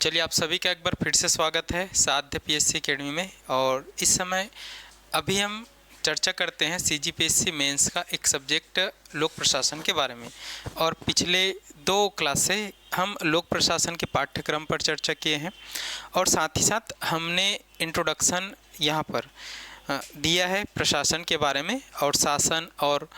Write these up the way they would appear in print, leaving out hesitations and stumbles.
चलिए आप सभी का एक बार फिर से स्वागत है साध्य पीएससी एकेडमी में। और इस समय अभी हम चर्चा करते हैं सीजीपीएससी मेंस का एक सब्जेक्ट लोक प्रशासन के बारे में। और पिछले 2 क्लास से हम लोक प्रशासन के पाठ्यक्रम पर चर्चा किए हैं और साथ ही साथ हमने इंट्रोडक्शन यहाँ पर दिया है प्रशासन के बारे में और शासन और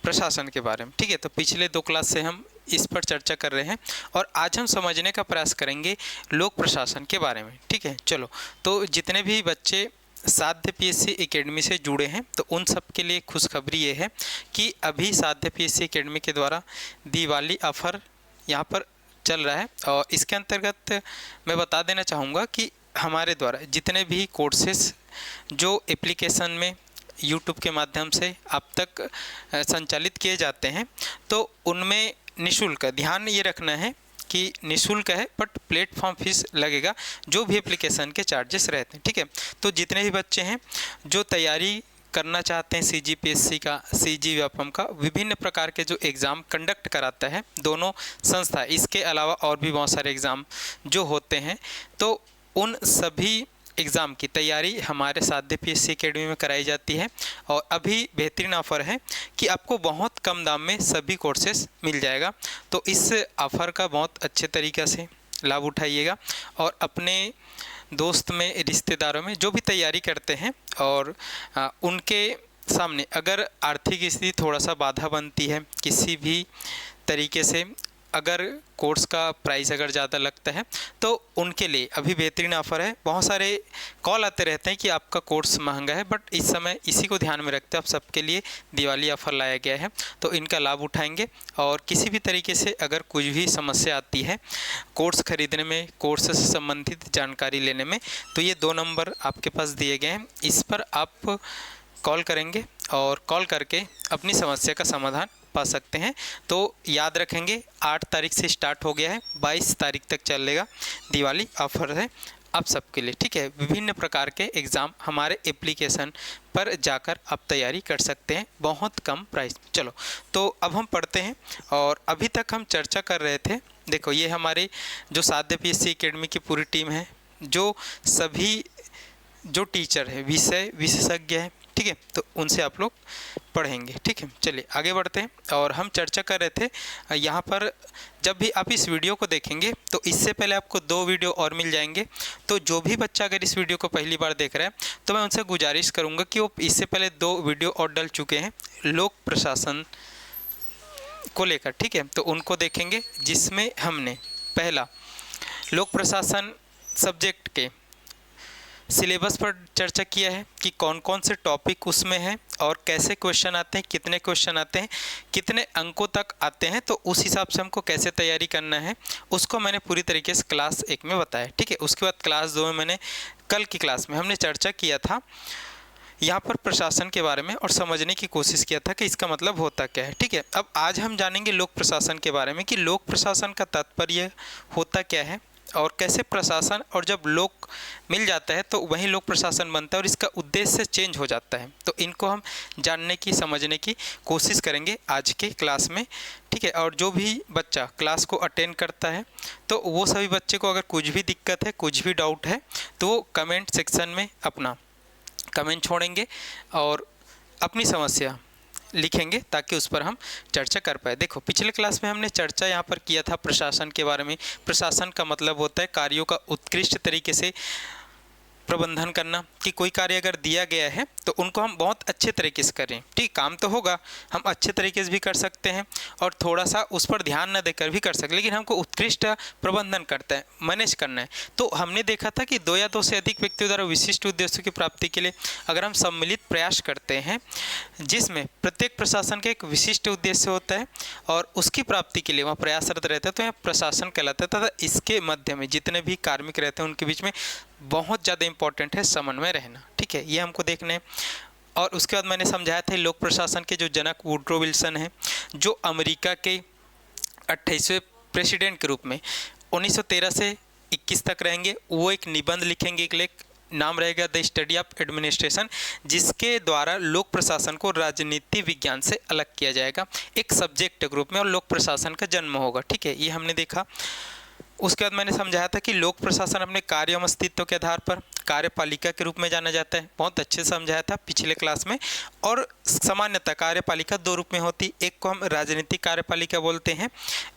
प्रशासन के बारे में। ठीक है, तो पिछले 2 क्लास से हम इस पर चर्चा कर रहे हैं और आज हम समझने का प्रयास करेंगे लोक प्रशासन के बारे में। ठीक है, चलो तो जितने भी बच्चे साध्य पीएससी एकेडमी से जुड़े हैं तो उन सब के लिए खुशखबरी ये है कि अभी साध्य पीएससी एकेडमी के द्वारा दिवाली ऑफ़र यहाँ पर चल रहा है। और इसके अंतर्गत मैं बता देना चाहूँगा कि हमारे द्वारा जितने भी कोर्सेस जो एप्लीकेशन में यूट्यूब के माध्यम से अब तक संचालित किए जाते हैं तो उनमें निःशुल्क, ध्यान ये रखना है कि निःशुल्क है बट प्लेटफॉर्म फीस लगेगा जो भी एप्लीकेशन के चार्जेस रहते हैं। ठीक है, तो जितने भी बच्चे हैं जो तैयारी करना चाहते हैं सीजीपीएससी का, सीजीव्यापम का, विभिन्न प्रकार के जो एग्ज़ाम कंडक्ट कराता है दोनों संस्था, इसके अलावा और भी बहुत सारे एग्ज़ाम जो होते हैं, तो उन सभी एग्ज़ाम की तैयारी हमारे साध्य पीएससी एकेडमी में कराई जाती है। और अभी बेहतरीन ऑफ़र है कि आपको बहुत कम दाम में सभी कोर्सेस मिल जाएगा। तो इस ऑफ़र का बहुत अच्छे तरीक़े से लाभ उठाइएगा और अपने दोस्त में, रिश्तेदारों में जो भी तैयारी करते हैं और उनके सामने अगर आर्थिक स्थिति थोड़ा सा बाधा बनती है किसी भी तरीके से, अगर कोर्स का प्राइस अगर ज़्यादा लगता है तो उनके लिए अभी बेहतरीन ऑफ़र है। बहुत सारे कॉल आते रहते हैं कि आपका कोर्स महंगा है, बट इस समय इसी को ध्यान में रखते हैं आप सबके लिए दिवाली ऑफ़र लाया गया है, तो इनका लाभ उठाएंगे। और किसी भी तरीके से अगर कुछ भी समस्या आती है कोर्स खरीदने में, कोर्स से संबंधित जानकारी लेने में, तो ये 2 नंबर आपके पास दिए गए हैं, इस पर आप कॉल करेंगे और कॉल करके अपनी समस्या का समाधान पा सकते हैं। तो याद रखेंगे 8 तारीख से स्टार्ट हो गया है, 22 तारीख तक चलेगा, दिवाली ऑफ़र है आप सबके लिए। ठीक है, विभिन्न प्रकार के एग्ज़ाम हमारे एप्लीकेशन पर जाकर आप तैयारी कर सकते हैं बहुत कम प्राइस। चलो तो अब हम पढ़ते हैं। और अभी तक हम चर्चा कर रहे थे, देखो ये हमारे जो साध्य पीएससी एकेडमी की पूरी टीम है, जो सभी जो टीचर है, विषय विशेषज्ञ है, ठीक है, तो उनसे आप लोग पढ़ेंगे। ठीक है, चलिए आगे बढ़ते हैं। और हम चर्चा कर रहे थे यहाँ पर, जब भी आप इस वीडियो को देखेंगे तो इससे पहले आपको 2 वीडियो और मिल जाएंगे। तो जो भी बच्चा अगर इस वीडियो को पहली बार देख रहा है तो मैं उनसे गुजारिश करूँगा कि वो इससे पहले 2 वीडियो और डल चुके हैं लोक प्रशासन को लेकर। ठीक है, तो उनको देखेंगे जिसमें हमने पहला लोक प्रशासन सब्जेक्ट के सिलेबस पर चर्चा किया है कि कौन कौन से टॉपिक उसमें हैं और कैसे क्वेश्चन आते हैं, कितने क्वेश्चन आते हैं, कितने अंकों तक आते हैं, तो उस हिसाब से हमको कैसे तैयारी करना है उसको मैंने पूरी तरीके से क्लास 1 में बताया। ठीक है, उसके बाद क्लास 2 में मैंने कल की क्लास में हमने चर्चा किया था यहाँ पर प्रशासन के बारे में और समझने की कोशिश किया था कि इसका मतलब होता क्या है। ठीक है, अब आज हम जानेंगे लोक प्रशासन के बारे में कि लोक प्रशासन का तात्पर्य होता क्या है और कैसे प्रशासन, और जब लोक मिल जाता है तो वहीं लोक प्रशासन बनता है और इसका उद्देश्य चेंज हो जाता है। तो इनको हम जानने की, समझने की कोशिश करेंगे आज के क्लास में। ठीक है, और जो भी बच्चा क्लास को अटेंड करता है तो वो सभी बच्चे को अगर कुछ भी दिक्कत है, कुछ भी डाउट है, तो वो कमेंट सेक्शन में अपना कमेंट छोड़ेंगे और अपनी समस्या लिखेंगे ताकि उस पर हम चर्चा कर पाए। देखो पिछले क्लास में हमने चर्चा यहाँ पर किया था प्रशासन के बारे में। प्रशासन का मतलब होता है कार्यों का उत्कृष्ट तरीके से प्रबंधन करना, कि कोई कार्य अगर दिया गया है तो उनको हम बहुत अच्छे तरीके से करें। ठीक, काम तो होगा, हम अच्छे तरीके से भी कर सकते हैं और थोड़ा सा उस पर ध्यान न देकर भी कर सकते हैं, लेकिन हमको उत्कृष्ट प्रबंधन करता है, मैनेज करना है। तो हमने देखा था कि 2 या 2 से अधिक व्यक्तियों द्वारा विशिष्ट उद्देश्यों की प्राप्ति के लिए अगर हम सम्मिलित प्रयास करते हैं जिसमें प्रत्येक प्रशासन का एक विशिष्ट उद्देश्य होता है और उसकी प्राप्ति के लिए वहाँ प्रयासरत रहता है, तो यह प्रशासन कहलाता है। तथा इसके मध्य में जितने भी कार्मिक रहते हैं उनके बीच में बहुत ज़्यादा इंपॉर्टेंट है समन्वय रहना। ठीक है, ये हमको देखना है। और उसके बाद मैंने समझाया था लोक प्रशासन के जो जनक वुड्रो विल्सन हैं, जो अमेरिका के 28वें प्रेसिडेंट के रूप में 1913 से 21 तक रहेंगे, वो एक निबंध लिखेंगे, एक लेख, नाम रहेगा द स्टडी ऑफ एडमिनिस्ट्रेशन, जिसके द्वारा लोक प्रशासन को राजनीति विज्ञान से अलग किया जाएगा एक सब्जेक्ट के रूप में और लोक प्रशासन का जन्म होगा। ठीक है, ये हमने देखा। उसके बाद मैंने समझाया था कि लोक प्रशासन अपने कार्य एवं अस्तित्व के आधार पर कार्यपालिका के रूप में जाना जाता है, बहुत अच्छे से समझाया था पिछले क्लास में। और सामान्यतः कार्यपालिका दो रूप में होती, एक को हम राजनीतिक कार्यपालिका बोलते हैं,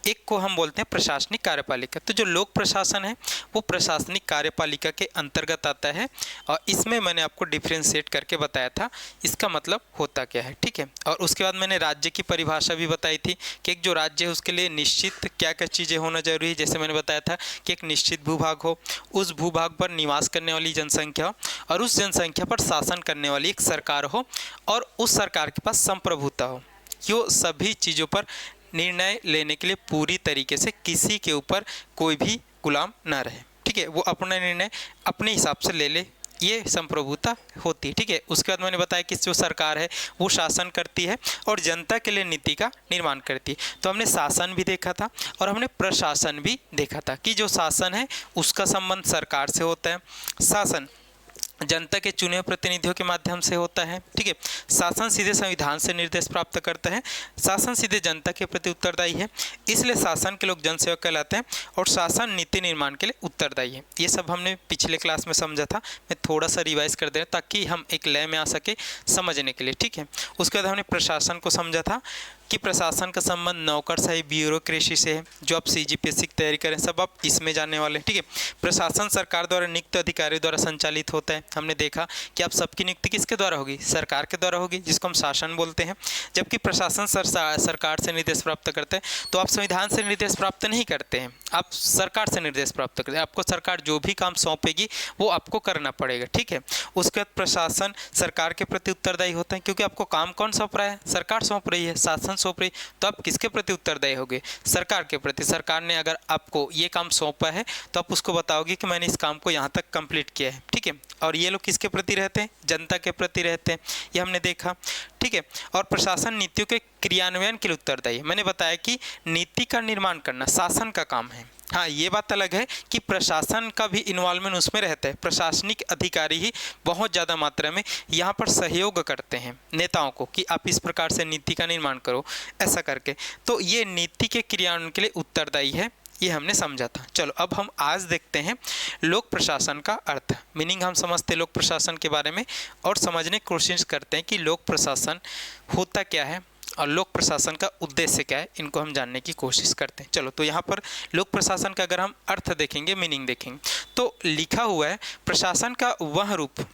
एक को हम बोलते हैं प्रशासनिक कार्यपालिका। तो जो लोक प्रशासन है वो प्रशासनिक कार्यपालिका के अंतर्गत आता है, और इसमें मैंने आपको डिफ्रेंशिएट करके बताया था इसका मतलब होता क्या है, ठीक है। और उसके बाद मैंने राज्य की परिभाषा भी बताई थी कि एक जो राज्य है उसके लिए निश्चित क्या क्या चीज़ें होना जरूरी है। जैसे मैंने बताया था कि एक निश्चित भूभाग हो, उस भूभाग पर निवास करने वाली जनसंख्या हो, और उस जनसंख्या पर शासन करने वाली एक सरकार हो, और उस सरकार के पास संप्रभुता हो। यो सभी चीज़ों पर निर्णय लेने के लिए पूरी तरीके से किसी के ऊपर कोई भी गुलाम ना रहे, ठीक है। वो अपना निर्णय अपने हिसाब से ले ले, ये संप्रभुता होती है, ठीक है। उसके बाद मैंने बताया कि जो सरकार है वो शासन करती है और जनता के लिए नीति का निर्माण करती है। तो हमने शासन भी देखा था और हमने प्रशासन भी देखा था कि जो शासन है उसका संबंध सरकार से होता है, शासन जनता के चुने हुए प्रतिनिधियों के माध्यम से होता है, ठीक है। शासन सीधे संविधान से निर्देश प्राप्त करता है, शासन सीधे जनता के प्रति उत्तरदायी है, इसलिए शासन के लोग जनसेवक कहलाते हैं, और शासन नीति निर्माण के लिए उत्तरदायी है। ये सब हमने पिछले क्लास में समझा था, मैं थोड़ा सा रिवाइज कर दे रहा ताकि हम एक लय में आ सके समझने के लिए, ठीक है। उसके बाद हमने प्रशासन को समझा था कि प्रशासन का संबंध नौकरशाही ब्यूरोक्रेसी से है। जो आप CGPSC की तैयारी करें सब आप इसमें जानने वाले हैं, ठीक है। प्रशासन सरकार द्वारा नियुक्त अधिकारियों द्वारा संचालित होता है। हमने देखा कि आप सबकी नियुक्ति किसके द्वारा होगी, सरकार के द्वारा होगी, जिसको हम शासन बोलते हैं। जबकि प्रशासन सरकार से निर्देश प्राप्त करते हैं, तो आप संविधान से निर्देश प्राप्त नहीं करते हैं, आप सरकार से निर्देश प्राप्त करते हैं। आपको सरकार जो भी काम सौंपेगी वो आपको करना पड़ेगा, ठीक है। उसके बाद प्रशासन सरकार के प्रति उत्तरदायी होता है, क्योंकि आपको काम कौन सौंप रहा है, सरकार सौंप रही है, शासन सौंप रही, तो आप किसके प्रति उत्तरदायी होगे, सरकार के प्रति। सरकार ने अगर आपको ये काम सौंपा है तो आप उसको बताओगे कि मैंने इस काम को यहाँ तक कंप्लीट किया है, ठीक है। और ये लोग किसके प्रति रहते हैं, जनता के प्रति रहते हैं, ये हमने देखा, ठीक है। और प्रशासन नीतियों के क्रियान्वयन के लिए उत्तरदायी है। मैंने बताया कि नीति का निर्माण करना शासन का काम है। हाँ, ये बात अलग है कि प्रशासन का भी इन्वॉल्वमेंट उसमें रहता है, प्रशासनिक अधिकारी ही बहुत ज़्यादा मात्रा में यहाँ पर सहयोग करते हैं नेताओं को कि आप इस प्रकार से नीति का निर्माण करो, ऐसा करके। तो ये नीति के क्रियान्वयन के लिए उत्तरदायी है, ये हमने समझा था। चलो अब हम आज देखते हैं लोक प्रशासन का अर्थ, मीनिंग हम समझते हैं लोक प्रशासन के बारे में और समझने की कोशिश करते हैं कि लोक प्रशासन होता क्या है और लोक प्रशासन का उद्देश्य क्या है, इनको हम जानने की कोशिश करते हैं। चलो तो यहाँ पर लोक प्रशासन का अगर हम अर्थ देखेंगे, मीनिंग देखेंगे, तो लिखा हुआ है प्रशासन का वह रूप,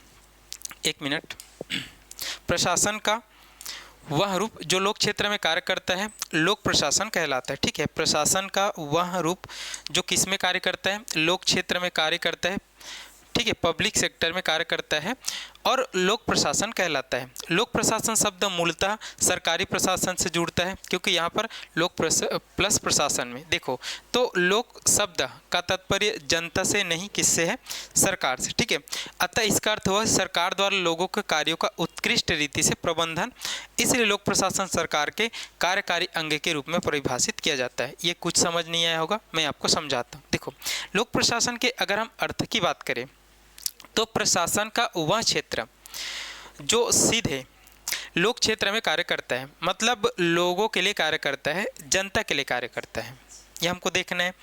एक मिनट, प्रशासन का वह रूप जो लोक क्षेत्र में कार्य करता है लोक प्रशासन कहलाता है, ठीक है। प्रशासन का वह रूप जो किस में कार्य करता है, लोक क्षेत्र में कार्य करता है, ठीक है, पब्लिक सेक्टर में कार्य करता है और लोक प्रशासन कहलाता है। लोक प्रशासन शब्द मूलतः सरकारी प्रशासन से जुड़ता है, क्योंकि यहाँ पर लोक प्लस प्रशासन में देखो तो लोक शब्द का तात्पर्य जनता से नहीं, किससे है, सरकार से, ठीक है। अतः इसका अर्थ हुआ सरकार द्वारा लोगों के कार्यों का उत्कृष्ट रीति से प्रबंधन, इसलिए लोक प्रशासन सरकार के कार्यकारी अंग के रूप में परिभाषित किया जाता है। ये कुछ समझ नहीं आया होगा, मैं आपको समझाता हूँ। देखो लोक प्रशासन के अगर हम अर्थ की बात करें तो प्रशासन का वह क्षेत्र जो सीधे लोक क्षेत्र में कार्य करता है, मतलब लोगों के लिए कार्य करता है, जनता के लिए कार्य करता है, ये हमको देखना है।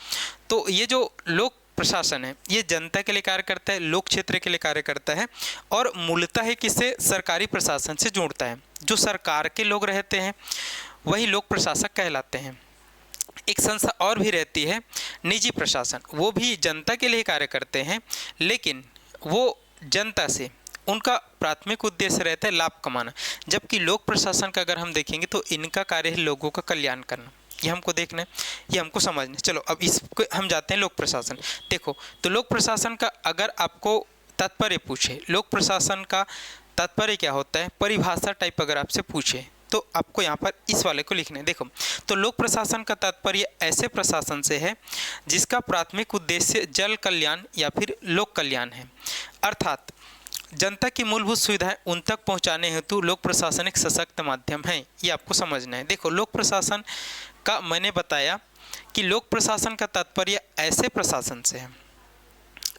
तो ये जो लोक प्रशासन है ये जनता के लिए कार्य करता है, लोक क्षेत्र के लिए कार्य करता है और मूलतः है किससे, सरकारी प्रशासन से जोड़ता है। जो सरकार के लोग रहते हैं वही लोक प्रशासक कहलाते हैं। एक संस्था और भी रहती है निजी प्रशासन, वो भी जनता के लिए कार्य करते हैं, लेकिन वो जनता से उनका प्राथमिक उद्देश्य रहता है लाभ कमाना। जबकि लोक प्रशासन का अगर हम देखेंगे तो इनका कार्य है लोगों का कल्याण करना। ये हमको देखना है, ये हमको समझना है। चलो अब इसको हम जाते हैं लोक प्रशासन। देखो तो लोक प्रशासन का अगर आपको तात्पर्य पूछे, लोक प्रशासन का तात्पर्य क्या होता है, परिभाषा टाइप अगर आपसे पूछे तो आपको यहाँ पर इस वाले को लिखना है। देखो तो लोक प्रशासन का तात्पर्य ऐसे प्रशासन से है जिसका प्राथमिक उद्देश्य जन कल्याण या फिर लोक कल्याण है, अर्थात जनता की मूलभूत सुविधाएं उन तक पहुंचाने हेतु लोक प्रशासन एक सशक्त माध्यम है, ये आपको समझना है। देखो लोक प्रशासन का मैंने बताया कि लोक प्रशासन का तात्पर्य ऐसे प्रशासन से है,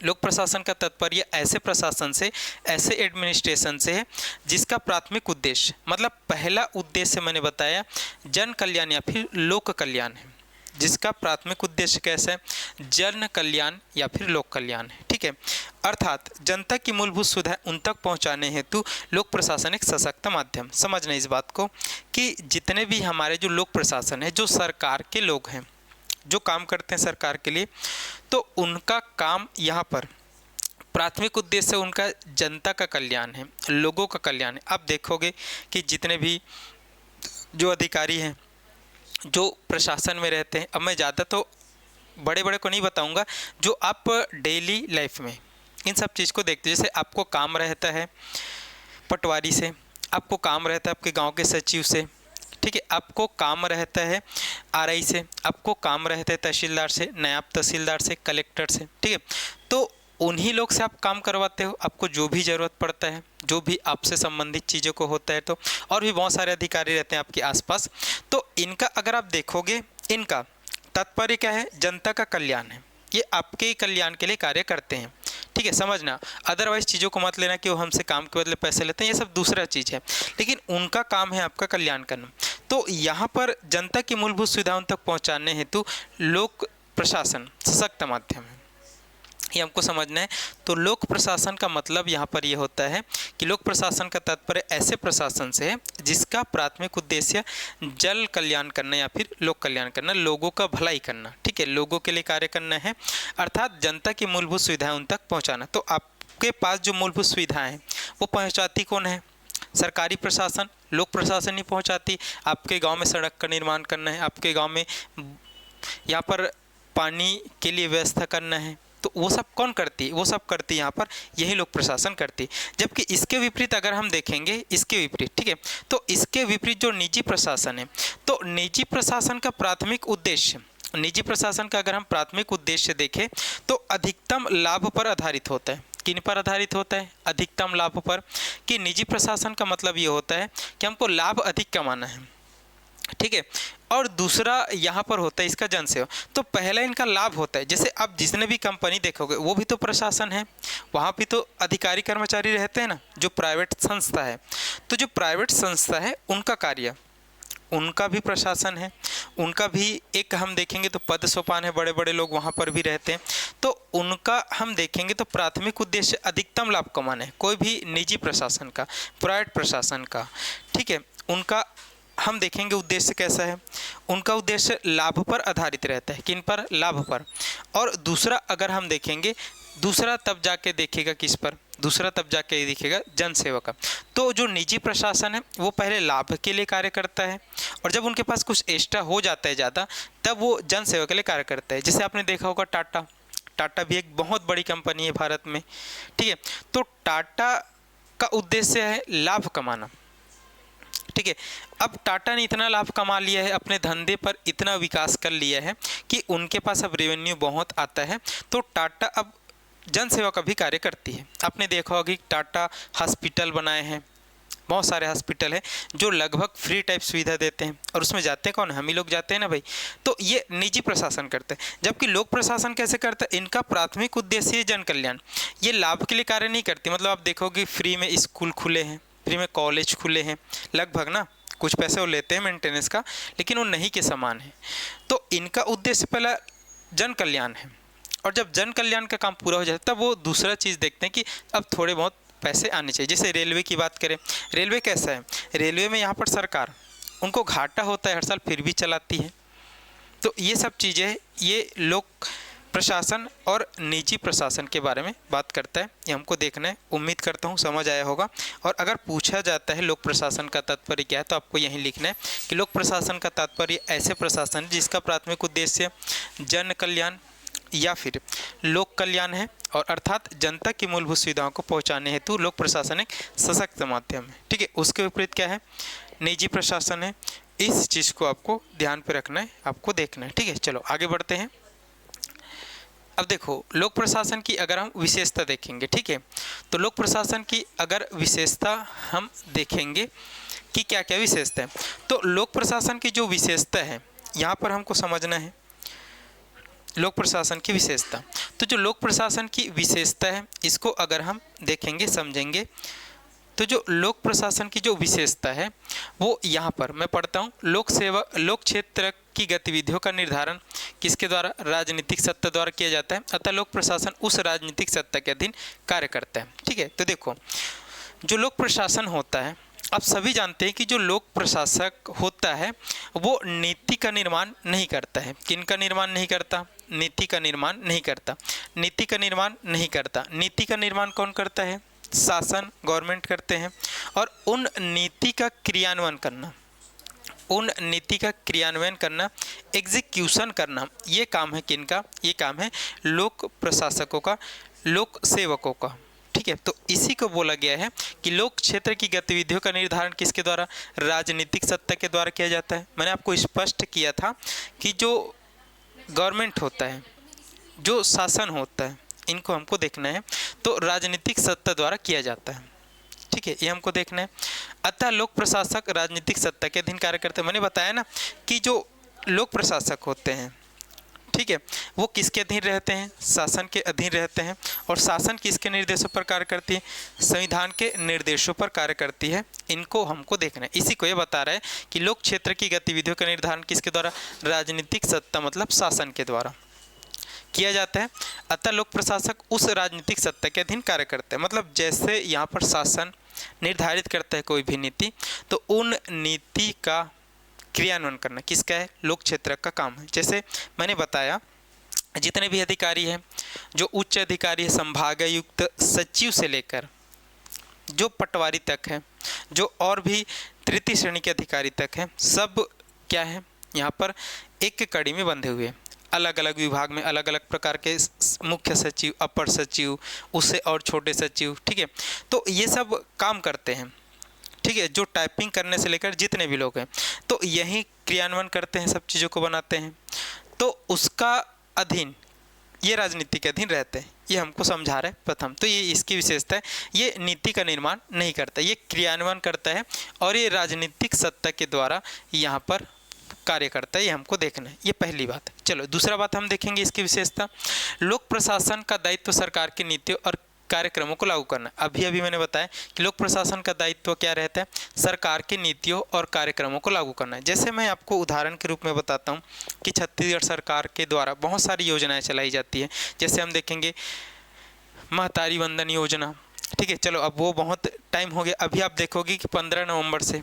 लोक प्रशासन का तात्पर्य ऐसे प्रशासन से, ऐसे एडमिनिस्ट्रेशन से है जिसका प्राथमिक उद्देश्य, मतलब पहला उद्देश्य मैंने बताया जन कल्याण या फिर लोक कल्याण है, जिसका प्राथमिक उद्देश्य कैसा है, जन कल्याण या फिर लोक कल्याण है। ठीक है, अर्थात जनता की मूलभूत सुविधाएं उन तक पहुंचाने हेतु लोक प्रशासन एक सशक्त माध्यम। समझना इस बात को कि जितने भी हमारे जो लोक प्रशासन है, जो सरकार के लोग हैं, जो काम करते हैं सरकार के लिए, तो उनका काम यहाँ पर प्राथमिक उद्देश्य उनका जनता का कल्याण है, लोगों का कल्याण है। आप देखोगे कि जितने भी जो अधिकारी हैं, जो प्रशासन में रहते हैं, अब मैं ज़्यादा तो बड़े बड़े को नहीं बताऊंगा, जो आप डेली लाइफ में इन सब चीज़ को देखते हैं। जैसे आपको काम रहता है पटवारी से, आपको काम रहता है आपके गांव के सचिव से, ठीक है, आपको काम रहता है आरआई से, आपको काम रहता है तहसीलदार से, नायब तहसीलदार से, कलेक्टर से। ठीक है, तो उन्हीं लोग से आप काम करवाते हो। आपको जो भी ज़रूरत पड़ता है, जो भी आपसे संबंधित चीज़ों को होता है, तो और भी बहुत सारे अधिकारी रहते हैं आपके आसपास। तो इनका अगर आप देखोगे, इनका तात्पर्य क्या है, जनता का कल्याण है। ये आपके कल्याण के लिए कार्य करते हैं। ठीक है, समझना। अदरवाइज चीज़ों को मत लेना कि वो हमसे काम के बदले पैसे लेते हैं, ये सब दूसरा चीज़ है, लेकिन उनका काम है आपका कल्याण करना। तो यहाँ पर जनता की मूलभूत सुविधाओं तक पहुँचाने हेतु लोक प्रशासन सशक्त माध्यम है, ये हमको समझना है। तो लोक प्रशासन का मतलब यहाँ पर ये होता है कि लोक प्रशासन का तात्पर्य ऐसे प्रशासन से है जिसका प्राथमिक उद्देश्य जन कल्याण करना या फिर लोक कल्याण करना, लोगों का भलाई करना। ठीक है, लोगों के लिए कार्य करना है, अर्थात जनता की मूलभूत सुविधाएं उन तक पहुँचाना। तो आपके पास जो मूलभूत सुविधाएं हैं वो पहुँचाती कौन है, सरकारी प्रशासन, लोक प्रशासन नहीं पहुँचाती। आपके गाँव में सड़क का निर्माण करना है, आपके गाँव में यहाँ पर पानी के लिए व्यवस्था करना है, तो वो सब कौन करती है, वो सब करती है यहाँ पर यही लोक प्रशासन करती। जबकि इसके विपरीत अगर हम देखेंगे, इसके विपरीत, ठीक है, तो इसके विपरीत जो निजी प्रशासन है, तो निजी प्रशासन का प्राथमिक उद्देश्य, निजी प्रशासन का अगर हम प्राथमिक उद्देश्य देखें तो अधिकतम लाभ पर आधारित होता है। किन पर आधारित होता है, अधिकतम लाभ पर। कि निजी प्रशासन का मतलब ये होता है कि हमको लाभ अधिक कमाना है। ठीक है, और दूसरा यहाँ पर होता है इसका जन सेवा। तो पहला इनका लाभ होता है, जैसे आप जितने भी कंपनी देखोगे वो भी तो प्रशासन है, वहाँ भी तो अधिकारी कर्मचारी रहते हैं ना, जो प्राइवेट संस्था है। तो जो प्राइवेट संस्था है उनका कार्य, उनका भी प्रशासन है, उनका भी एक हम देखेंगे तो पद सोपान है, बड़े बड़े लोग वहाँ पर भी रहते हैं। तो उनका हम देखेंगे तो प्राथमिक उद्देश्य अधिकतम लाभ कमाना है, कोई भी निजी प्रशासन का, प्राइवेट प्रशासन का। ठीक है, उनका हम देखेंगे उद्देश्य कैसा है, उनका उद्देश्य लाभ पर आधारित रहता है। किन पर, लाभ पर। और दूसरा अगर हम देखेंगे, दूसरा तब जाके देखेगा किस पर, दूसरा तब जाके दिखेगा जन सेवा का। तो जो निजी प्रशासन है वो पहले लाभ के लिए कार्य करता है, और जब उनके पास कुछ एक्स्ट्रा हो जाता है ज़्यादा, तब वो जन सेवा के लिए कार्य करता है। जैसे आपने देखा होगा टाटा भी एक बहुत बड़ी कंपनी है भारत में। ठीक है, तो टाटा का उद्देश्य है लाभ कमाना। ठीक है, अब टाटा ने इतना लाभ कमा लिया है, अपने धंधे पर इतना विकास कर लिया है कि उनके पास अब रेवेन्यू बहुत आता है। तो टाटा अब जन सेवा का भी कार्य करती है। आपने देखा होगा कि टाटा हॉस्पिटल बनाए हैं, बहुत सारे हॉस्पिटल है जो लगभग फ्री टाइप सुविधा देते हैं, और उसमें जाते हैं कौन, हम ही लोग जाते हैं ना भाई। तो ये निजी प्रशासन करते हैं। जबकि लोक प्रशासन कैसे करता है, इनका प्राथमिक उद्देश्य है जन कल्याण, ये लाभ के लिए कार्य नहीं करती। मतलब आप देखोगे फ्री में स्कूल खुले हैं, फ्री में कॉलेज खुले हैं, लगभग ना, कुछ पैसे वो लेते हैं मेंटेनेंस का, लेकिन वो नहीं के समान है। तो इनका उद्देश्य पहला जन कल्याण है, और जब जन कल्याण का काम पूरा हो जाता है तब वो दूसरा चीज़ देखते हैं कि अब थोड़े बहुत पैसे आने चाहिए। जैसे रेलवे की बात करें, रेलवे कैसा है, रेलवे में यहाँ पर सरकार, उनको घाटा होता है हर साल, फिर भी चलाती है। तो ये सब चीज़ें, ये लोक प्रशासन और निजी प्रशासन के बारे में बात करता है, ये हमको देखना है। उम्मीद करता हूँ समझ आया होगा। और अगर पूछा जाता है लोक प्रशासन का तात्पर्य क्या है, तो आपको यही लिखना है कि लोक प्रशासन का तात्पर्य ऐसे प्रशासन जिसका प्राथमिक उद्देश्य जन कल्याण या फिर लोक कल्याण है, और अर्थात जनता की मूलभूत सुविधाओं को पहुँचाने हेतु लोक प्रशासन एक सशक्त माध्यम है। ठीक है, उसके विपरीत क्या है, निजी प्रशासन है। इस चीज़ को आपको ध्यान पे रखना है, आपको देखना है। ठीक है, चलो आगे बढ़ते हैं। अब देखो, लोक प्रशासन की अगर हम विशेषता देखेंगे, ठीक है, तो लोक प्रशासन की अगर विशेषता हम देखेंगे कि क्या क्या विशेषता है, तो लोक प्रशासन की जो विशेषता है यहाँ पर हमको समझना है। लोक प्रशासन की विशेषता, तो जो लोक प्रशासन की विशेषता है इसको अगर हम देखेंगे, समझेंगे, तो जो लोक प्रशासन की जो विशेषता है वो यहाँ पर मैं पढ़ता हूँ, लोक सेवा, लोक क्षेत्र की गतिविधियों का निर्धारण किसके द्वारा? राजनीतिक सत्ता द्वारा किया जाता है। अतः लोक प्रशासन उस राजनीतिक सत्ता के अधीन कार्य करता है। ठीक है, तो देखो जो लोक प्रशासन होता है, आप सभी जानते हैं कि जो लोक प्रशासक होता है वो नीति का निर्माण नहीं करता है। किन का निर्माण नहीं करता? नीति का निर्माण नहीं करता। नीति का निर्माण नहीं करता। नीति का निर्माण कौन करता है? शासन, गवर्नमेंट करते हैं। और उन नीति का क्रियान्वयन करना, उन नीति का क्रियान्वयन करना, एग्जीक्यूशन करना, ये काम है किनका? ये काम है लोक प्रशासकों का, लोक सेवकों का। ठीक है, तो इसी को बोला गया है कि लोक क्षेत्र की गतिविधियों का निर्धारण किसके द्वारा? राजनीतिक सत्ता के द्वारा किया जाता है। मैंने आपको स्पष्ट किया था कि जो गवर्नमेंट होता है, जो शासन होता है, इनको हमको देखना है तो राजनीतिक सत्ता द्वारा किया जाता है। ठीक है, ये हमको देखना है। अतः लोक प्रशासक राजनीतिक सत्ता के अधीन कार्य करते हैं। मैंने बताया ना कि जो लोक प्रशासक होते हैं, ठीक है, वो किसके अधीन रहते हैं? शासन के अधीन रहते हैं। और शासन किसके निर्देशों पर कार्य करती है? संविधान के निर्देशों पर कार्य करती है। इनको हमको देखना है। इसी को ये बता रहा है कि लोक क्षेत्र की गतिविधियों का निर्धारण किसके द्वारा? राजनीतिक सत्ता मतलब शासन के द्वारा किया जाता है। अतः लोक प्रशासक उस राजनीतिक सत्ता के अधीन कार्य करते हैं। मतलब जैसे यहाँ पर शासन निर्धारित करता है कोई भी नीति, तो उन नीति का क्रियान्वयन करना किसका है? लोक क्षेत्र का काम है। जैसे मैंने बताया, जितने भी अधिकारी हैं, जो उच्च अधिकारी है, संभागायुक्त सचिव से लेकर जो पटवारी तक है, जो और भी तृतीय श्रेणी के अधिकारी तक हैं, सब क्या है? यहाँ पर एक कड़ी में बंधे हुए हैं। अलग अलग विभाग में अलग अलग प्रकार के मुख्य सचिव, अपर सचिव, उससे और छोटे सचिव। ठीक है, तो ये सब काम करते हैं। ठीक है, जो टाइपिंग करने से लेकर जितने भी लोग हैं, तो यही क्रियान्वयन करते हैं, सब चीज़ों को बनाते हैं। तो उसका अधीन ये राजनीति के अधीन रहते हैं। ये हमको समझा रहे हैं प्रथम। तो ये इसकी विशेषता है, ये नीति का निर्माण नहीं करता, ये क्रियान्वयन करता है और ये राजनीतिक सत्ता के द्वारा यहाँ पर कार्य करता है। ये हमको देखना है, ये पहली बात है। चलो दूसरा बात हम देखेंगे इसकी विशेषता। लोक प्रशासन का दायित्व सरकार की नीतियों और कार्यक्रमों को लागू करना। अभी मैंने बताया कि लोक प्रशासन का दायित्व क्या रहता है? सरकार की नीतियों और कार्यक्रमों को लागू करना है। जैसे मैं आपको उदाहरण के रूप में बताता हूँ कि छत्तीसगढ़ सरकार के द्वारा बहुत सारी योजनाएं चलाई जाती है। जैसे हम देखेंगे महतारी वंदन योजना। ठीक है, चलो अब वो बहुत टाइम हो गया। अभी आप देखोगे कि 15 नवंबर से,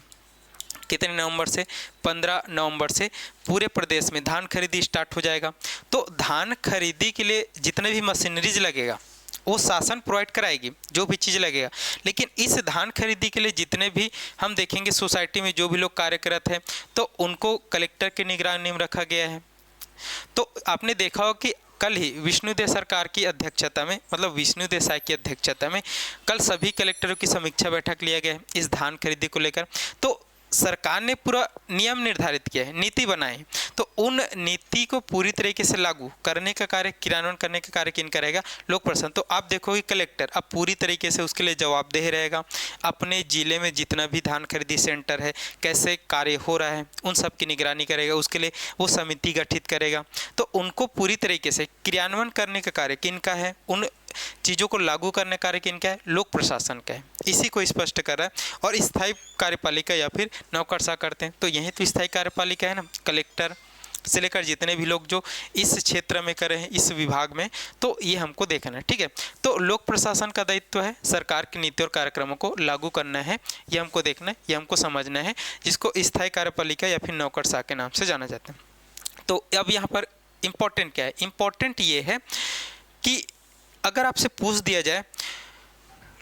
कितने नवंबर से? 15 नवंबर से पूरे प्रदेश में धान खरीदी स्टार्ट हो जाएगा। तो धान खरीदी के लिए जितने भी मशीनरीज लगेगा वो शासन प्रोवाइड कराएगी, जो भी चीज़ लगेगा। लेकिन इस धान खरीदी के लिए जितने भी हम देखेंगे सोसाइटी में जो भी लोग कार्यरत हैं, तो उनको कलेक्टर की निगरानी में रखा गया है। तो आपने देखा हो कि कल ही विष्णुदेव सरकार की अध्यक्षता में, मतलब विष्णुदेव साय की अध्यक्षता में कल सभी कलेक्टरों की समीक्षा बैठक लिया गया है इस धान खरीदी को लेकर। तो सरकार ने पूरा नियम निर्धारित किया है, नीति बनाई है। तो उन नीति को पूरी तरीके से लागू करने का कार्य, क्रियान्वयन करने का कार्य किन करेगा? लोक प्रशासन। तो आप देखोगे कलेक्टर अब पूरी तरीके से उसके लिए जवाबदेह रहेगा। अपने ज़िले में जितना भी धान खरीदी सेंटर है, कैसे कार्य हो रहा है, उन सब की निगरानी करेगा। उसके लिए वो समिति गठित करेगा। तो उनको पूरी तरीके से क्रियान्वयन करने का कार्य किनका है? उन चीज़ों को लागू करने का कार्य किनका है? लोक प्रशासन का है। इसी को स्पष्ट कर रहा है। और स्थायी कार्यपालिका या फिर नौकरशाह करते हैं। तो यही तो स्थायी कार्यपालिका है ना, कलेक्टर से लेकर जितने भी लोग जो इस क्षेत्र में करे हैं, इस विभाग में। तो ये हमको देखना है। ठीक है, तो लोक प्रशासन का दायित्व है सरकार की नीति और कार्यक्रमों को लागू करना है। ये हमको देखना है, ये हमको समझना है, जिसको स्थायी कार्यपालिका या फिर नौकरशाह के नाम से जाना जाता है। तो अब यहाँ पर इम्पोर्टेंट क्या है? इम्पोर्टेंट ये है कि अगर आपसे पूछ दिया जाए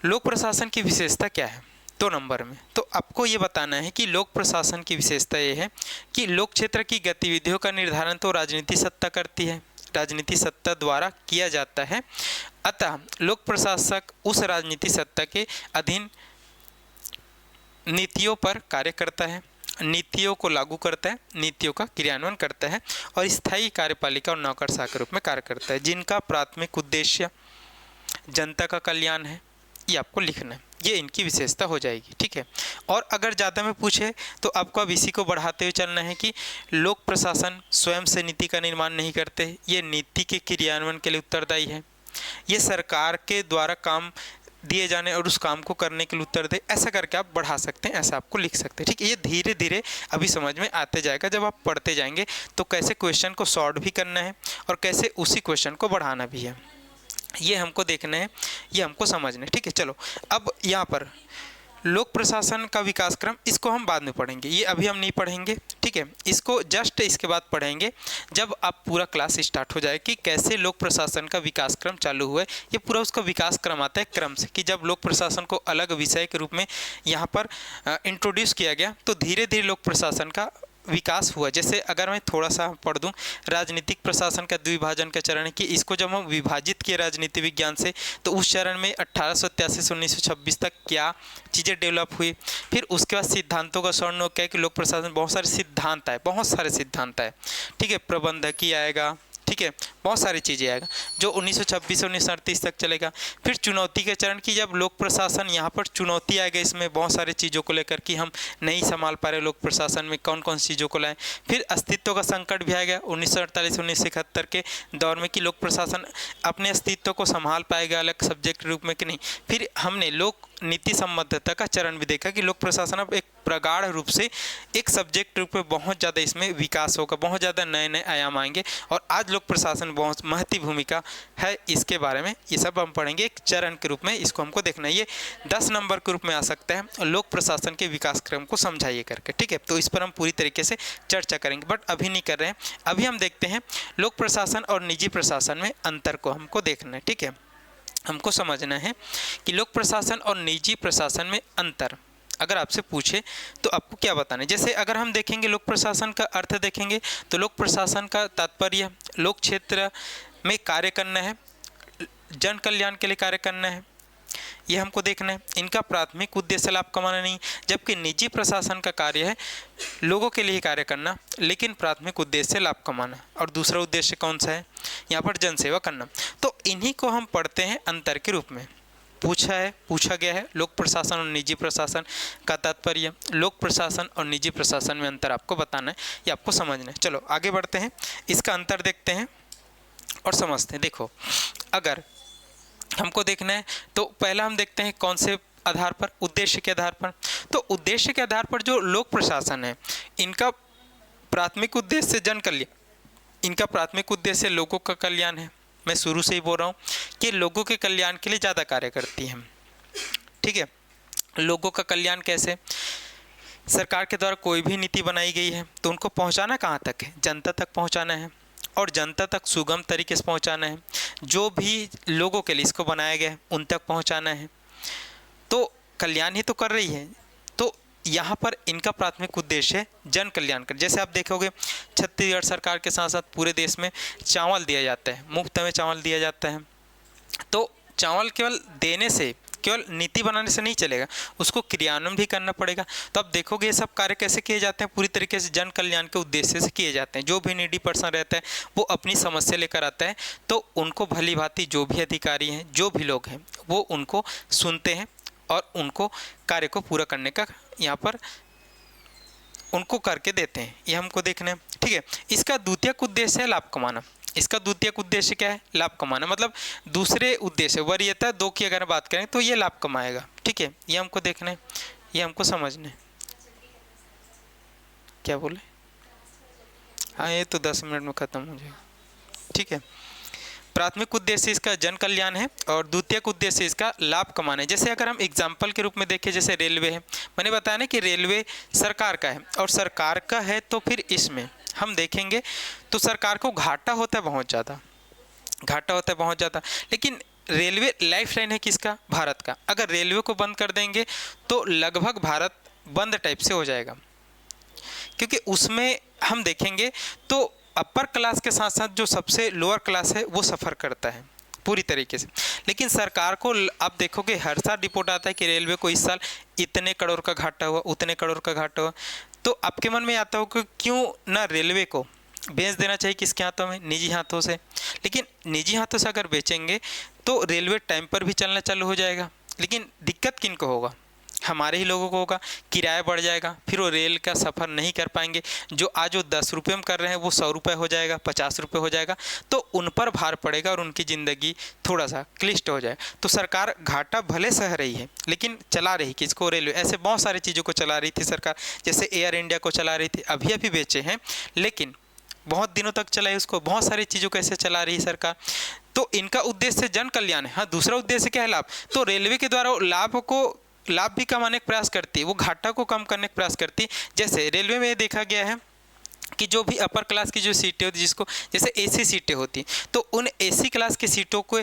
लोक प्रशासन की विशेषता क्या है 2 नंबर में, तो आपको ये बताना है कि लोक प्रशासन की विशेषता ये है कि लोक क्षेत्र की गतिविधियों का निर्धारण तो राजनीति सत्ता करती है, राजनीति सत्ता द्वारा किया जाता है। अतः लोक प्रशासक उस राजनीति सत्ता के अधीन नीतियों पर कार्य करता है, नीतियों को लागू करता है, नीतियों का क्रियान्वयन करता है और स्थायी कार्यपालिका और नौकरशाह के रूप में कार्य करता है, जिनका प्राथमिक उद्देश्य जनता का कल्याण है। ये आपको लिखना है, ये इनकी विशेषता हो जाएगी। ठीक है, और अगर ज़्यादा में पूछे तो आपको अब इसी को बढ़ाते हुए चलना है कि लोक प्रशासन स्वयं से नीति का निर्माण नहीं करते, ये नीति के क्रियान्वयन के लिए उत्तरदायी है। ये सरकार के द्वारा काम दिए जाने और उस काम को करने के लिए उत्तर दे, ऐसा करके आप बढ़ा सकते हैं, ऐसा आपको लिख सकते हैं। ठीक है, ये धीरे धीरे अभी समझ में आते जाएगा जब आप पढ़ते जाएंगे, तो कैसे क्वेश्चन को सॉल्व भी करना है और कैसे उसी क्वेश्चन को बढ़ाना भी है, ये हमको देखना है, ये हमको समझना है। ठीक है, चलो अब यहाँ पर लोक प्रशासन का विकास क्रम, इसको हम बाद में पढ़ेंगे, ये अभी हम नहीं पढ़ेंगे। ठीक है, इसको जस्ट इसके बाद पढ़ेंगे जब आप पूरा क्लास स्टार्ट हो जाए कि कैसे लोक प्रशासन का विकास क्रम चालू हुआ है। ये पूरा उसका विकास क्रम आता है क्रम से, कि जब लोक प्रशासन को अलग विषय के रूप में यहाँ पर इंट्रोड्यूस किया गया तो धीरे धीरे लोक प्रशासन का विकास हुआ। जैसे अगर मैं थोड़ा सा पढ़ दूं, राजनीतिक प्रशासन का द्विभाजन का चरण है कि इसको जब हम विभाजित किए राजनीति विज्ञान से, तो उस चरण में 1883 से 1926 तक क्या चीज़ें डेवलप हुई। फिर उसके बाद सिद्धांतों का स्वर्णोदय क्या है कि लोक प्रशासन बहुत सारे सिद्धांत आए, बहुत सारे सिद्धांत आए। ठीक है, प्रबंधकीय आएगा, ठीक है, बहुत सारी चीज़ें आएगा जो 1926 से 1938 तक चलेगा। फिर चुनौती के चरण की, जब लोक प्रशासन यहाँ पर चुनौती आएगा, इसमें बहुत सारी चीज़ों को लेकर कि हम नहीं संभाल पा रहे लोक प्रशासन में, कौन कौन सी चीज़ों को लाएं। फिर अस्तित्व का संकट भी आएगा 1948 1971 के दौर में कि लोक प्रशासन अपने अस्तित्व को संभाल पाएगा अलग सब्जेक्ट रूप में कि नहीं। फिर हमने लोक नीति संबद्धता का चरण भी देखा कि लोक प्रशासन अब एक प्रगाढ़ रूप से एक सब्जेक्ट रूप में बहुत ज़्यादा इसमें विकास होगा, बहुत ज़्यादा नए नए आयाम आएंगे। और आज लोक प्रशासन बहुत महत्वपूर्ण भूमिका है इसके बारे में, ये सब हम पढ़ेंगे एक चरण के रूप में, इसको हमको देखना है। ये 10 नंबर के रूप में आ सकता है, लोक प्रशासन के विकास क्रम को समझाइए करके। ठीक है, तो इस पर हम पूरी तरीके से चर्चा करेंगे, बट अभी नहीं कर रहे हैं। अभी हम देखते हैं लोक प्रशासन और निजी प्रशासन में अंतर को हमको देखना है। ठीक है, हमको समझना है कि लोक प्रशासन और निजी प्रशासन में अंतर अगर आपसे पूछे तो आपको क्या बताना है। जैसे अगर हम देखेंगे लोक प्रशासन का अर्थ देखेंगे तो लोक प्रशासन का तात्पर्य लोक क्षेत्र में कार्य करना है, जन कल्याण के लिए कार्य करना है, ये हमको देखना है। इनका प्राथमिक उद्देश्य लाभ कमाना नहीं, जबकि निजी प्रशासन का कार्य है लोगों के लिए कार्य करना, लेकिन प्राथमिक उद्देश्य लाभ कमाना। और दूसरा उद्देश्य कौन सा है, यहाँ पर जनसेवा करना। तो इन्हीं को हम पढ़ते हैं अंतर के रूप में। पूछा गया है लोक प्रशासन और निजी प्रशासन का तात्पर्य, लोक प्रशासन और निजी प्रशासन में अंतर आपको बताना है, ये आपको समझना है। चलो आगे बढ़ते हैं, इसका अंतर देखते हैं और समझते हैं। देखो, अगर हमको देखना है तो पहला हम देखते हैं कौन से आधार पर, उद्देश्य के आधार पर। तो उद्देश्य के आधार पर जो लोक प्रशासन है, इनका प्राथमिक उद्देश्य जन कल्याण, इनका प्राथमिक उद्देश्य लोगों का कल्याण है। मैं शुरू से ही बोल रहा हूँ कि लोगों के कल्याण के लिए ज़्यादा कार्य करती है। ठीक है, लोगों का कल्याण कैसे, सरकार के द्वारा कोई भी नीति बनाई गई है तो उनको पहुँचाना कहाँ तक है, जनता तक पहुँचाना है, और जनता तक सुगम तरीके से पहुँचाना है। जो भी लोगों के लिए इसको बनाया गया है उन तक पहुँचाना है, तो कल्याण ही तो कर रही है। तो यहाँ पर इनका प्राथमिक उद्देश्य है जन कल्याण कर। जैसे आप देखोगे छत्तीसगढ़ सरकार के साथ साथ पूरे देश में चावल दिया जाता है, मुफ्त में चावल दिया जाता है। तो चावल केवल देने से, केवल नीति बनाने से नहीं चलेगा, उसको क्रियान्वयन भी करना पड़ेगा। तो आप देखोगे ये सब कार्य कैसे किए जाते हैं, पूरी तरीके से जन कल्याण के उद्देश्य से किए जाते हैं। जो भी नीडी पर्सन रहता है वो अपनी समस्या लेकर आता है, तो उनको भली भांति जो भी अधिकारी हैं, जो भी लोग हैं, वो उनको सुनते हैं और उनको कार्य को पूरा करने का यहाँ पर उनको करके देते हैं, ये हमको देखना है। ठीक है, इसका द्वितीयक उद्देश्य है लाभ कमाना। इसका द्वितीयक उद्देश्य क्या है, लाभ कमाना। मतलब दूसरे उद्देश्य वरीयता 2 की अगर बात करें तो ये लाभ कमाएगा। ठीक है, ये हमको देखना है, ये हमको समझना है। क्या बोले, हाँ ये तो 10 मिनट में ख़त्म हो जाएगा। ठीक है, प्राथमिक उद्देश्य इसका जन कल्याण है और द्वितीयक उद्देश्य इसका लाभ कमाना है। जैसे अगर हम एग्जाम्पल के रूप में देखें, जैसे रेलवे है, मैंने बताया ना कि रेलवे सरकार का है, और सरकार का है तो फिर इसमें हम देखेंगे तो सरकार को घाटा होता है बहुत ज़्यादा, घाटा होता है बहुत ज़्यादा। लेकिन रेलवे लाइफ लाइन है किसका, भारत का। अगर रेलवे को बंद कर देंगे तो लगभग भारत बंद टाइप से हो जाएगा, क्योंकि उसमें हम देखेंगे तो अपर क्लास के साथ साथ जो सबसे लोअर क्लास है वो सफ़र करता है पूरी तरीके से। लेकिन सरकार को आप देखोगे हर साल रिपोर्ट आता है कि रेलवे को इस साल इतने करोड़ का घाटा हुआ, उतने करोड़ का घाटा हुआ। तो आपके मन में आता हो कि क्यों ना रेलवे को बेच देना चाहिए किसके हाथों में, निजी हाथों से। लेकिन निजी हाथों से अगर बेचेंगे तो रेलवे टाइम पर भी चलना चालू हो जाएगा। लेकिन दिक्कत किन को होगा, हमारे ही लोगों को होगा, किराया बढ़ जाएगा, फिर वो रेल का सफ़र नहीं कर पाएंगे। जो आज वो 10 रुपये में कर रहे हैं वो 100 रुपये हो जाएगा, 50 रुपये हो जाएगा, तो उन पर भार पड़ेगा और उनकी ज़िंदगी थोड़ा सा क्लिष्ट हो जाए। तो सरकार घाटा भले सह रही है लेकिन चला रही किसको? रेलवे। ऐसे बहुत सारी चीज़ों को चला रही थी सरकार, जैसे एयर इंडिया को चला रही थी, अभी अभी बेचे हैं लेकिन बहुत दिनों तक चलाई उसको। बहुत सारी चीज़ों को ऐसे चला रही है सरकार। तो इनका उद्देश्य जन कल्याण है। हाँ, दूसरा उद्देश्य क्या है? लाभ। तो रेलवे के द्वारा लाभ भी कमाने का प्रयास करती है, वो घाटा को कम करने का प्रयास करती है। जैसे रेलवे में ये देखा गया है कि जो भी अपर क्लास की जो सीटें होती, जिसको जैसे एसी सीटें होती, तो उन एसी क्लास की सीटों को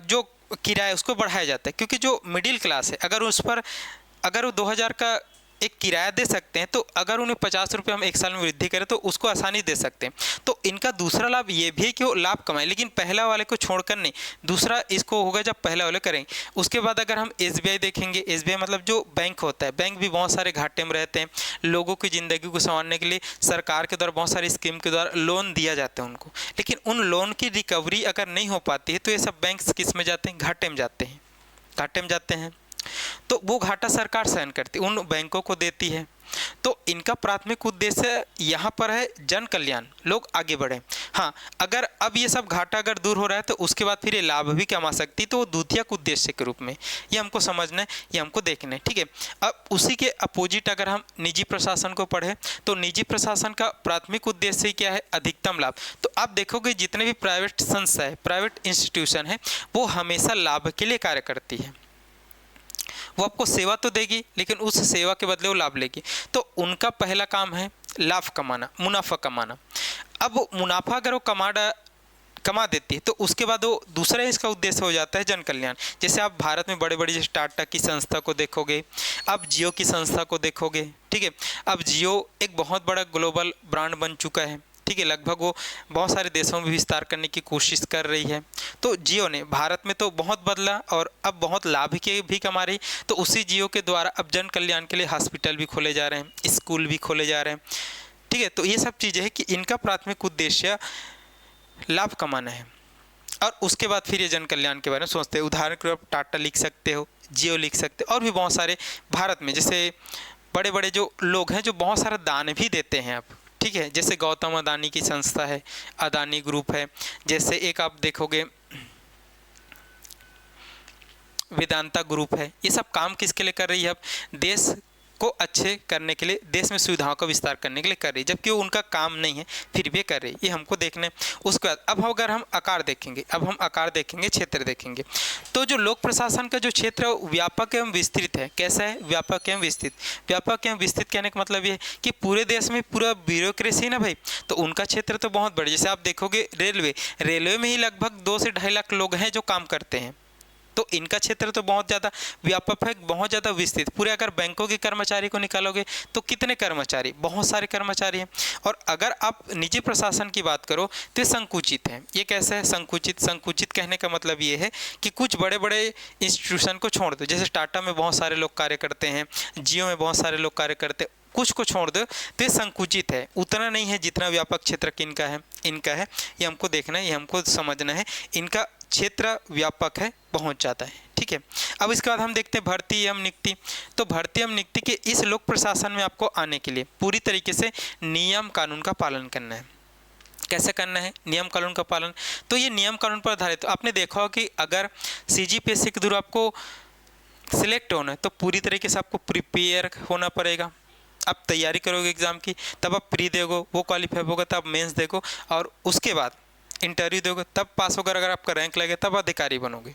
जो किराया उसको बढ़ाया जाता है, क्योंकि जो मिडिल क्लास है अगर वो 2000 का एक किराया दे सकते हैं, तो अगर उन्हें 50 रुपये हम एक साल में वृद्धि करें तो उसको आसानी दे सकते हैं। तो इनका दूसरा लाभ ये भी है कि वो लाभ कमाएं, लेकिन पहला वाले को छोड़कर नहीं। दूसरा इसको होगा जब पहला वाले करेंगे। उसके बाद अगर हम एसबीआई देखेंगे, एसबीआई मतलब जो बैंक होता है, बैंक भी बहुत सारे घाटे में रहते हैं। लोगों की ज़िंदगी को संवारने के लिए सरकार के द्वारा बहुत सारी स्कीम के द्वारा लोन दिया जाता है उनको, लेकिन उन लोन की रिकवरी अगर नहीं हो पाती है तो ये सब बैंक किस में जाते हैं? घाटे में जाते हैं। तो वो घाटा सरकार सहन करती है, उन बैंकों को देती है। तो इनका प्राथमिक उद्देश्य यहाँ पर है जन कल्याण, लोग आगे बढ़े। हाँ, अगर अब ये सब घाटा अगर दूर हो रहा है तो उसके बाद फिर ये लाभ भी कमा सकती, तो द्वितीयक उद्देश्य के रूप में ये हमको समझना है, ये हमको देखना है, ठीक है। अब उसी के अपोजिट अगर हम निजी प्रशासन को पढ़ें तो निजी प्रशासन का प्राथमिक उद्देश्य क्या है? अधिकतम लाभ। तो आप देखोगे जितने भी प्राइवेट संस्था है, प्राइवेट इंस्टीट्यूशन है, वो हमेशा लाभ के लिए कार्य करती है। वो आपको सेवा तो देगी लेकिन उस सेवा के बदले वो लाभ लेगी। तो उनका पहला काम है लाभ कमाना, मुनाफा कमाना। अब मुनाफा अगर वो कमा देती है तो उसके बाद वो दूसरा इसका उद्देश्य हो जाता है जन कल्याण। जैसे आप भारत में बड़े बड़े जैसे टाटा की संस्था को देखोगे, आप जियो की संस्था को देखोगे, ठीक है। अब जियो एक बहुत बड़ा ग्लोबल ब्रांड बन चुका है, ठीक है। लगभग वो बहुत सारे देशों में विस्तार करने की कोशिश कर रही है। तो जियो ने भारत में तो बहुत बदला और अब बहुत लाभ के भी कमा रही। तो उसी जियो के द्वारा अब जन कल्याण के लिए हॉस्पिटल भी खोले जा रहे हैं, स्कूल भी खोले जा रहे हैं, ठीक है। तो ये सब चीज़ें हैं कि इनका प्राथमिक उद्देश्य लाभ कमाना है और उसके बाद फिर ये जन कल्याण के बारे में सोचते हैं। उदाहरण के लिए आप टाटा लिख सकते हो, जियो लिख सकते हो, और भी बहुत सारे भारत में जैसे बड़े बड़े जो लोग हैं जो बहुत सारा दान भी देते हैं अब, ठीक है। जैसे गौतम अदानी की संस्था है, अदानी ग्रुप है। जैसे एक आप देखोगे वेदांता ग्रुप है। ये सब काम किसके लिए कर रही है? अब देश को अच्छे करने के लिए, देश में सुविधाओं का विस्तार करने के लिए कर रही है, जबकि वो उनका काम नहीं है फिर भी कर रही है। ये हमको देखने। उसके बाद अब अगर हम आकार देखेंगे, क्षेत्र देखेंगे, तो जो लोक प्रशासन का जो क्षेत्र व्यापक एवं विस्तृत है। कैसा है? व्यापक एवं विस्तृत। व्यापक एवं विस्तृत कहने का मतलब ये है कि पूरे देश में पूरा ब्यूरोक्रेसी ना भाई, तो उनका क्षेत्र तो बहुत बड़ा। जैसे आप देखोगे रेलवे में ही लगभग 2 से 2.5 लाख लोग हैं जो काम करते हैं, तो इनका क्षेत्र तो बहुत ज़्यादा व्यापक है, बहुत ज़्यादा विस्तृत। पूरे अगर बैंकों के कर्मचारी को निकालोगे तो कितने कर्मचारी? बहुत सारे कर्मचारी हैं। और अगर आप निजी प्रशासन की बात करो तो ये संकुचित है। ये कैसा है? संकुचित कहने का मतलब ये है कि कुछ बड़े बड़े इंस्टीट्यूशन को छोड़ दो। जैसे टाटा में बहुत सारे लोग कार्य करते हैं, जियो में बहुत सारे लोग कार्य करते हैं, कुछ को छोड़ दो तो ये संकुचित है, उतना नहीं है जितना व्यापक क्षेत्र इनका है। ये हमको देखना है, ये हमको समझना है। इनका क्षेत्र व्यापक है, बहुत ज़्यादा है, ठीक है। अब इसके बाद हम देखते हैं भर्ती एवं नियुक्ति। तो भर्ती एवं नियुक्ति के इस लोक प्रशासन में आपको आने के लिए पूरी तरीके से नियम कानून का पालन करना है। कैसे करना है नियम कानून का पालन? तो ये नियम कानून पर आधारित। तो आपने देखा हो कि अगर CGPSC के थ्रू आपको सिलेक्ट होना है तो पूरी तरीके से आपको प्रिपेयर होना पड़ेगा। आप तैयारी करोगे एग्ज़ाम की, तब आप प्री दोगे, वो क्वालिफाई होगा, तब मेंस देखो, और उसके बाद इंटरव्यू दोगे, तब पास होकर अगर आपका रैंक लगे तब अधिकारी बनोगे।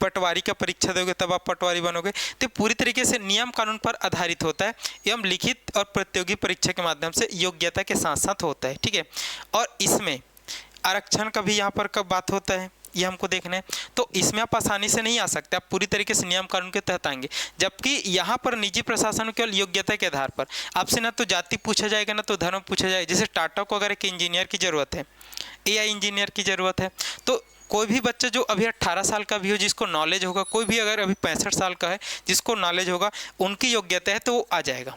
पटवारी का परीक्षा दोगे तब आप पटवारी बनोगे। तो पूरी तरीके से नियम कानून पर आधारित होता है एवं लिखित और प्रतियोगी परीक्षा के माध्यम से योग्यता के साथ साथ होता है, ठीक है। और इसमें आरक्षण का भी यहाँ पर कब बात होता है, ये हमको देखना है। तो इसमें आप आसानी से नहीं आ सकते, आप पूरी तरीके से नियम कानून के तहत आएंगे। जबकि यहाँ पर निजी प्रशासन केवल योग्यता के आधार पर आपसे ना तो जाति पूछा जाएगा ना तो धर्म पूछा जाएगा। जैसे टाटा को अगर एक इंजीनियर की ज़रूरत है, AI इंजीनियर की ज़रूरत है, तो कोई भी बच्चा जो अभी 18 साल का भी हो, जिसको नॉलेज होगा, कोई भी अगर अभी 65 साल का है जिसको नॉलेज होगा, उनकी योग्यता है तो वो आ जाएगा।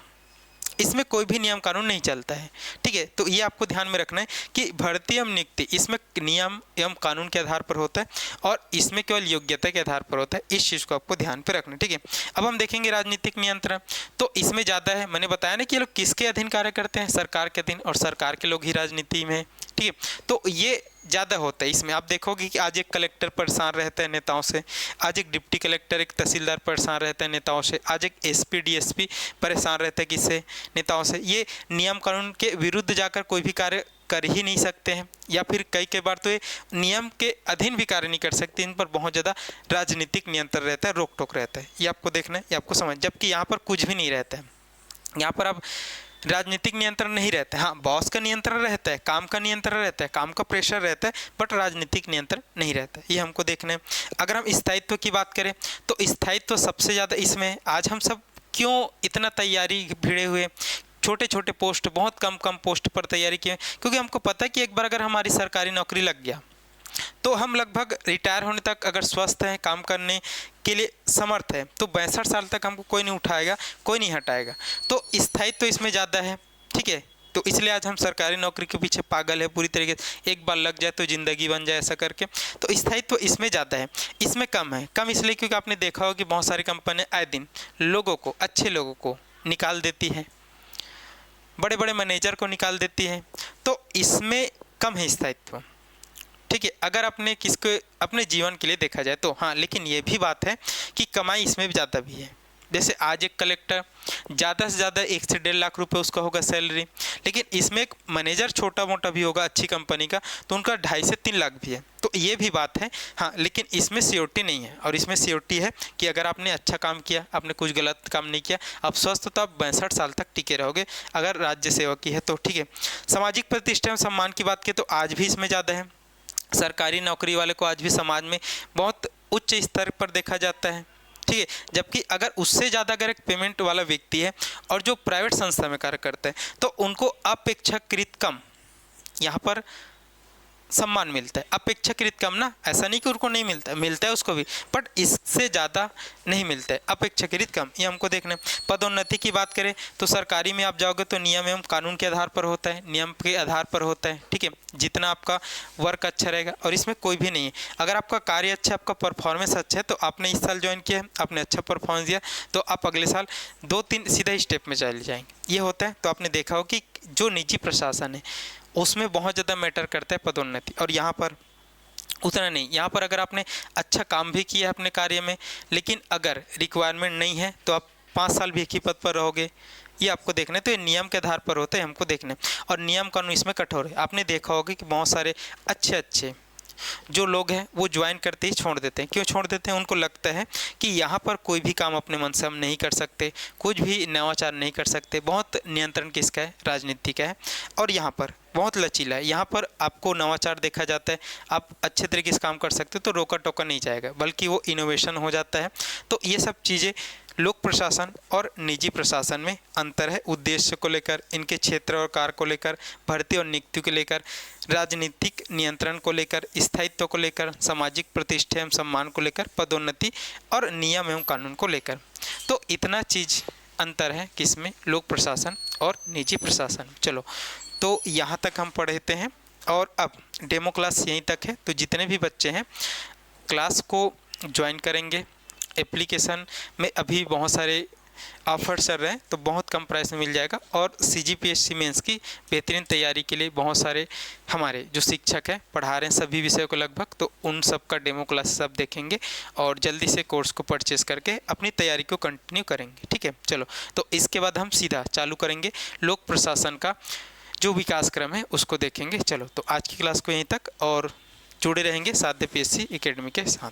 इसमें कोई भी नियम कानून नहीं चलता है। ठीक है, तो ये आपको ध्यान में रखना है कि भर्ती एवं नियुक्ति इसमें नियम एवं कानून के आधार पर होता है और इसमें केवल योग्यता के आधार पर होता है। इस चीज़ को आपको ध्यान पर रखना है। ठीक है, अब हम देखेंगे राजनीतिक नियंत्रण। तो इसमें ज़्यादा है, मैंने बताया ना कि ये लोग किसके अधीन कार्य करते हैं, सरकार के अधीन, और सरकार के लोग ही राजनीति में है। ठीक है, तो ये ज़्यादा होता है। इसमें आप देखोगे कि आज एक कलेक्टर परेशान रहता है नेताओं से, आज एक डिप्टी कलेक्टर एक तहसीलदार परेशान रहता है नेताओं से, आज एक एसपी डीएसपी परेशान रहता है किससे, नेताओं से। ये नियम कानून के विरुद्ध जाकर कोई भी कार्य कर ही नहीं सकते हैं, या फिर कई बार तो ये नियम के अधीन भी कार्य नहीं कर सकते। इन पर बहुत ज़्यादा राजनीतिक नियंत्रण रहता है, रोक टोक रहता है। ये आपको देखना है, ये आपको समझ, जबकि यहाँ पर कुछ भी नहीं रहता है। यहाँ पर अब राजनीतिक नियंत्रण नहीं रहता है। हाँ, बॉस का नियंत्रण रहता है, काम का नियंत्रण रहता है, काम का प्रेशर रहता है, बट राजनीतिक नियंत्रण नहीं रहता है। ये हमको देखना है। अगर हम स्थायित्व की बात करें तो स्थायित्व सबसे ज़्यादा इसमें, आज हम सब क्यों इतना तैयारी भिड़े हुए, छोटे छोटे पोस्ट, बहुत कम पोस्ट पर तैयारी किए, क्योंकि हमको पता है कि एक बार अगर हमारी सरकारी नौकरी लग गया तो हम लगभग रिटायर होने तक अगर स्वस्थ हैं, काम करने के लिए समर्थ है, तो 62 साल तक हमको कोई नहीं उठाएगा, कोई नहीं हटाएगा। तो स्थायित्व तो इसमें ज़्यादा है। ठीक है, तो इसलिए आज हम सरकारी नौकरी के पीछे पागल है पूरी तरीके से, एक बार लग जाए तो ज़िंदगी बन जाए ऐसा करके। तो स्थायित्व इसमें ज़्यादा है, इसमें कम है। कम इसलिए क्योंकि आपने देखा हो कि बहुत सारी कंपनियाँ आए दिन लोगों को, अच्छे लोगों को निकाल देती हैं, बड़े बड़े मैनेजर को निकाल देती है, तो इसमें कम है स्थायित्व। ठीक है, अगर अपने अपने जीवन के लिए देखा जाए तो हाँ, लेकिन ये भी बात है कि कमाई इसमें भी ज़्यादा भी है। जैसे आज एक कलेक्टर ज़्यादा से ज़्यादा 1 से 1.5 लाख रुपए उसका होगा सैलरी, लेकिन इसमें एक मैनेजर छोटा मोटा भी होगा अच्छी कंपनी का तो उनका 2.5 से 3 लाख भी है। तो ये भी बात है। हाँ, लेकिन इसमें सियोरिटी नहीं है, और इसमें सियोरिटी है कि अगर आपने अच्छा काम किया, आपने कुछ गलत काम नहीं किया, आप स्वस्थ तो आप 62 साल तक टिके रहोगे अगर राज्य सेवा की है तो। ठीक है, सामाजिक प्रतिष्ठा एवं सम्मान की बात की तो आज भी इसमें ज़्यादा है। सरकारी नौकरी वाले को आज भी समाज में बहुत उच्च स्तर पर देखा जाता है। ठीक है, जबकि अगर उससे ज़्यादा अगर एक पेमेंट वाला व्यक्ति है और जो प्राइवेट संस्था में कार्य करता है तो उनको अपेक्षाकृत कम यहाँ पर सम्मान मिलता है। अपेक्षाकृत कम ना, ऐसा नहीं कि उनको नहीं मिलता है, मिलता है उसको भी, बट इससे ज़्यादा नहीं मिलता है, अपेक्षाकृत कम। ये हमको देखना है। पदोन्नति की बात करें तो सरकारी में आप जाओगे तो नियम एवं कानून के आधार पर होता है, नियम के आधार पर होता है। ठीक है, जितना आपका वर्क अच्छा रहेगा, और इसमें कोई भी नहीं है। अगर आपका कार्य अच्छा, आपका परफॉर्मेंस अच्छा है, तो आपने इस साल ज्वाइन किया, आपने अच्छा परफॉर्मेंस दिया, तो आप अगले साल 2-3 सीधा स्टेप में चले जाएंगे। ये होता है। तो आपने देखा हो कि जो निजी प्रशासन है उसमें बहुत ज़्यादा मैटर करता है पदोन्नति, और यहाँ पर उतना नहीं। यहाँ पर अगर आपने अच्छा काम भी किया अपने कार्य में, लेकिन अगर रिक्वायरमेंट नहीं है तो आप 5 साल भी एक ही पद पर रहोगे। ये आपको देखना है। तो ये नियम के आधार पर होता है, हमको देखना है। और नियम कानून इसमें कठोर है। आपने देखा होगा कि बहुत सारे अच्छे जो लोग हैं वो ज्वाइन करते ही छोड़ देते हैं। क्यों छोड़ देते हैं? उनको लगता है कि यहाँ पर कोई भी काम अपने मन से हम नहीं कर सकते, कुछ भी नवाचार नहीं कर सकते। बहुत नियंत्रण किसका है? राजनीति का है। और यहाँ पर बहुत लचीला है। यहाँ पर आपको नवाचार देखा जाता है, आप अच्छे तरीके से काम कर सकते हो तो रोका टोका नहीं जाएगा, बल्कि वो इनोवेशन हो जाता है। तो ये सब चीज़ें लोक प्रशासन और निजी प्रशासन में अंतर है। उद्देश्य को लेकर, इनके क्षेत्र और कार्य को लेकर, भर्ती और नियुक्ति को लेकर, राजनीतिक नियंत्रण को लेकर, स्थायित्व को लेकर, सामाजिक प्रतिष्ठा एवं सम्मान को लेकर, पदोन्नति और नियम एवं कानून को लेकर। तो इतना चीज़ अंतर है किसमें? लोक प्रशासन और निजी प्रशासन। चलो, तो यहाँ तक हम पढ़ते हैं और अब डेमो क्लास यहीं तक है। तो जितने भी बच्चे हैं क्लास को ज्वाइन करेंगे। एप्लीकेशन में अभी बहुत सारे ऑफर चल रहे हैं, तो बहुत कम प्राइस में मिल जाएगा। और CGPSC मेंस की बेहतरीन तैयारी के लिए बहुत सारे हमारे जो शिक्षक हैं पढ़ा रहे हैं सभी विषयों को लगभग, तो उन सब का डेमो क्लास सब देखेंगे और जल्दी से कोर्स को परचेस करके अपनी तैयारी को कंटिन्यू करेंगे। ठीक है, चलो, तो इसके बाद हम सीधा चालू करेंगे लोक प्रशासन का जो विकास क्रम है उसको देखेंगे। चलो, तो आज की क्लास को यहीं तक और जुड़े रहेंगे साध्य PSC एकेडमी के साथ।